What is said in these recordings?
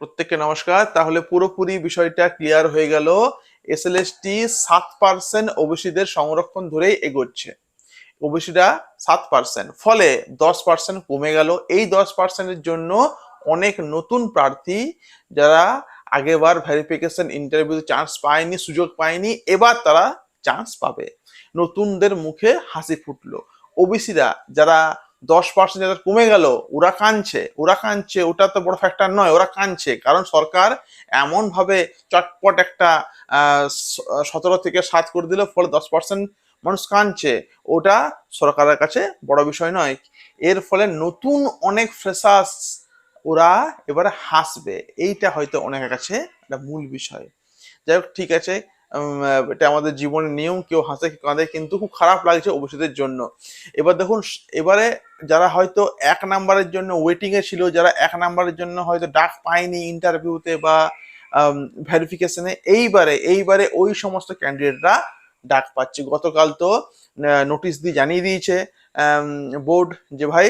প্রত্যেককে নমস্কার। তাহলে পুরোপুরি বিষয়টা ক্লিয়ার হয়ে গেল। এসএলএসটি 7% ওবিসিদের সংরক্ষণ ধরেই এগোচ্ছে। ওবিসিরা 7%, ফলে 10% কমে গেল। এই 10%-এর জন্য অনেক নতুন প্রার্থী যারা আগেবার ভেরিফিকেশন ইন্টারভিউ চান্স পায়নি, সুযোগ পায়নি, এবার তারা চান্স পাবে। নতুনদের মুখে হাসি ফুটলো। ওবিসিরা যারা 10% যাদের কমে গেল, ওরা কাঁদছে, ওটা তো বড় ফ্যাক্টর নয়, ওরা কাঁদছে কারণ সরকার এমন ভাবে চটপট একটা 17 থেকে 7 করে দিল, ফলে 10% মানুষ কাঁদছে। ওটা সরকারের কাছে বড় বিষয় নয়। এর ফলে নতুন অনেক ফ্রেশার্স ওরা এবারে হাসবে, এইটা হয়তো অনেকের কাছে একটা মূল বিষয়। যাই হোক, ঠিক আছে, এটা আমাদের জীবনের নিয়ম, কেউ হাসে কেউ কাঁদে, কিন্তু খুব খারাপ লাগছে অবশ্যদের জন্য। এবার দেখুন, এবারে যারা হয়তো 1 নাম্বারের জন্য ওয়েটিং এ ছিল, যারা 1 নাম্বারের জন্য হয়তো ডাক পায়নি ইন্টারভিউতে বা ভেরিফিকেশনে, এইবারে ওই সমস্ত ক্যান্ডিডেটরা ডাক পাচ্ছে। গতকাল তো নোটিশ দিয়ে জানিয়ে দিয়েছে বোর্ড যে ভাই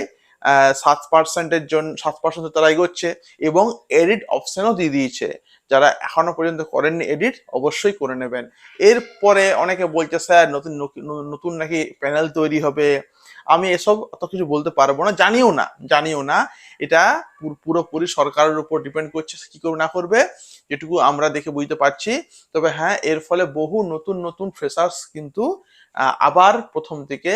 7%-এর জন্য 7% তারা এগোচ্ছে, এবং এডিট অপশনও দিয়ে দিয়েছে। যারা এখনো পর্যন্ত করেননি এডিট, অবশ্যই করে নেবেন। এরপরে অনেকে বলছে স্যার নতুন নাকি প্যানেল তৈরি হবে। আমি এসব অত কিছু বলতে পারবো না, জানিও না। এটা পুরোপুরি সরকারের উপর ডিপেন্ড করছে কি করবে না করবে, যেটুকু আমরা দেখে বুঝতে পারছি। তবে হ্যাঁ, এর ফলে বহু নতুন ফ্রেশার্স কিন্তু আবার প্রথম থেকে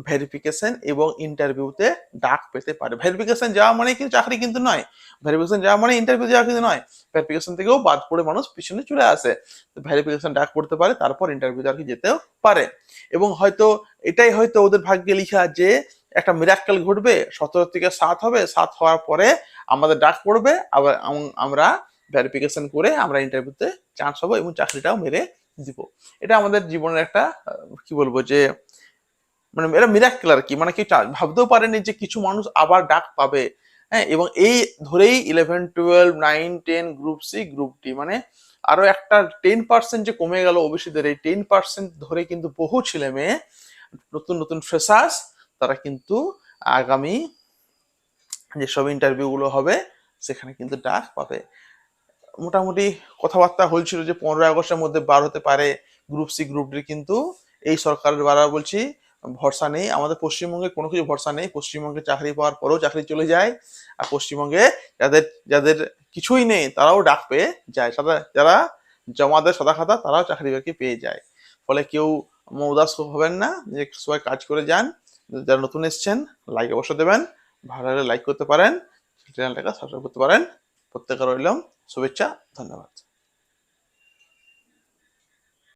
ভেরিফিকেশন এবং ইন্টারভিউতে ডাক পেতে পারে। ভেরিফিকেশন যাওয়া মানে কিন্তু চাকরি কিন্তু নয়, ভেরিফিকেশন যাওয়া মানে ইন্টারভিউ যাওয়া কিন্তু নয়। ভেরিফিকেশন থেকেও বাদ পড়ে মানুষ পিছনে চলে আসে, ভেরিফিকেশন ডাক পড়তে পারে, তারপর ইন্টারভিউতে আর কি যেতেও পারে। এবং হয়তো এটাই হয়তো ওদের ভাগ্যে লিখা যে একটা মিরাক্কেল ঘটবে, 17 থেকে 7 হবে, 7 হওয়ার পরে আমাদের ডাক পড়বে, আবার আমরা ভেরিফিকেশন করে আমরা ইন্টারভিউতে চান্স হবো এবং চাকরিটাও মেরে দিব। এটা আমাদের জীবনের একটা কি বলবো যে মানে এটা মিরাক্কেল আর কি। মানে কেউ ভাবতেও পারেনি যে কিছু মানুষ আবার ডাক পাবে। হ্যাঁ, এবং এই ধরেই 11, 12, 9, 10 গ্রুপ সি গ্রুপ ডি, মানে আরো একটা 10% যে কমে গেল ওবিসিদের, এই 10% ধরে কিন্তু বহু ছেলে মেয়ে নতুন ফ্রেশার্স তারা কিন্তু আগামী যেসব ইন্টারভিউ গুলো হবে সেখানে কিন্তু ডাক পাবে। মোটামুটি কথাবার্তা হয়েছিল যে 15 আগস্টের মধ্যে বার হতে পারে গ্রুপ সি গ্রুপ ডি, কিন্তু এই সরকারের বারবার বলছি ভরসা নেই। আমাদের পশ্চিমবঙ্গে কোনো কিছু ভরসা নেই। পশ্চিমবঙ্গে চাকরি পাওয়ার পরেও চাকরি চলে যায়, আর পশ্চিমবঙ্গে যাদের যাদের কিছুই নেই তারাও ডাক পেয়ে যায়, যারা জমাদের সাদা খাতা তারাও চাকরি বাকরি পেয়ে যায়। ফলে কেউ উদাস হবেন না, যে সবাই কাজ করে যান। যারা নতুন এসছেন লাইক অবশ্য দেবেন, ভালো লাগলে লাইক করতে পারেন, চ্যানেলটাকে সাবস্ক্রাইব করতে পারেন। প্রত্যেকের রইলাম শুভেচ্ছা, ধন্যবাদ।